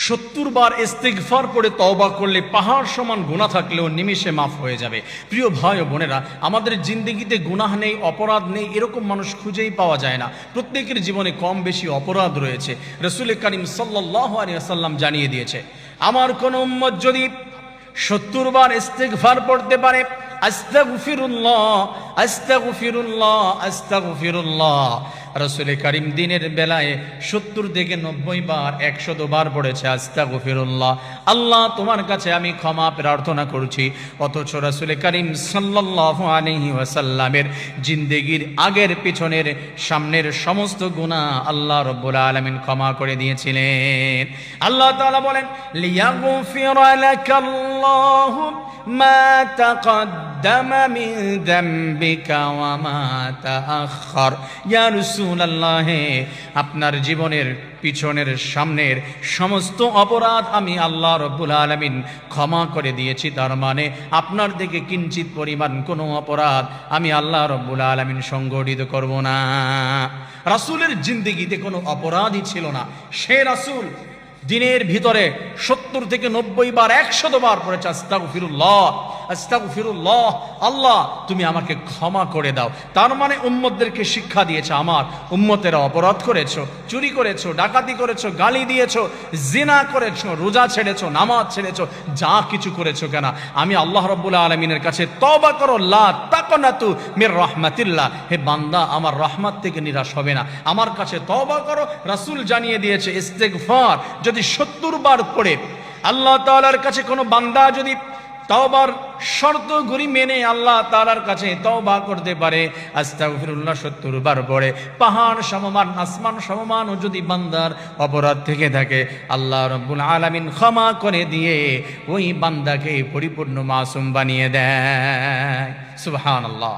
70 বার ইস্তিগফার করে তওবা করলে পাহাড় সমান গুনাহ থাকলেও নিমিষে মাফ হয়ে যাবে। প্রিয় ভাই ও বোনেরা, আমাদের জিন্দেগিতে গুনাহ নেই, অপরাধ নেই, এরকম মানুষ খুঁজেই পাওয়া যায় না। প্রত্যেকের জীবনে কম বেশি অপরাধ রয়েছে। রাসূল করিম সাল্লাল্লাহু আলাইহি ওয়াসাল্লাম জানিয়ে দিয়েছে, আমার কোন উম্মত যদি 70 বার ইস্তিগফার পড়তে পারে, আস্তাগফিরুল্লাহ আস্তাগফিরুল্লাহ আস্তাগফিরুল্লাহ, রাসূল করিম দিনের বেলায় 70 থেকে 90 বার 100 বার পড়েছে আস্তাগফিরুল্লাহ, আল্লাহ তোমার কাছে আমি ক্ষমা প্রার্থনা করছি। অথচ রাসূল করিম সাল্লাল্লাহু আলাইহি ওয়াসাল্লামের জিন্দেগির আগের পিছনের সামনের সমস্ত গুনাহ আল্লাহ রাব্বুল আলামিন ক্ষমা করে দিয়েছিলেন। আল্লাহ তাআলা বলেন, লিয়াগফিরা লাকাল্লাহু মা তাকদ্দামা মিন যামবিকা ওয়া মা তাআখার। ইয়া রাসূলুল্লাহ, আপনার জীবনের পিছনের সামনের সমস্ত অপরাধ আমি আল্লাহ রাব্বুল আলামিন ক্ষমা করে দিয়েছি। তার মানে আপনার দিকে কিঞ্চিত পরিমাণ কোনো অপরাধ আমি আল্লাহ রাব্বুল আলামিন সংগঠিত করব না। রাসূলের জিন্দেগিতে কোনো অপরাধই ছিল না। সে রাসূল দিনের ভিতরে 70 থেকে 90 বার 100 বার পড়েছে আস্তাগফিরুল্লাহ আস্তাগফিরুল্লাহ, আল্লাহ তুমি আমাকে ক্ষমা করে দাও। তার মানে উম্মতদেরকে শিক্ষা দিয়েছে, আমার উম্মতেরা অপরাধ করেছো, চুরি করেছো, ডাকাতি করেছো, গালি দিয়েছো, জিনা করেছো, রোজা ছেড়েছো, নামাজ ছেড়েছো, যা কিছু করেছো কেন, আমি আল্লাহ রাব্বুল আলামিনের কাছে তওবা করো, লা তাকনাতু মির রাহমাতিল্লাহ, হে বান্দা আমার রহমত থেকে নিরাশ হবে না, আমার কাছে তওবা করো। রাসূল জানিয়ে দিয়েছে ইস্তিগফার যদি 70 বার পড়ে আল্লাহ তাআলার কাছে কোনো বান্দা যদি তওবার শর্তগুলি মেনে আল্লাহ তাআলার কাছে তওবা করতে পারে, আস্তাগফিরুল্লাহ 70 বার পড়ে, পাহাড় সমমান আসমান সমমান ও যদি বান্দার অপরাধ থেকে থাকে, আল্লাহ রাব্বুল আলামিন ক্ষমা করে দিয়ে ওই বান্দাকে পরিপূর্ণ মাসুম বানিয়ে দেয়। সুবহানাল্লাহ।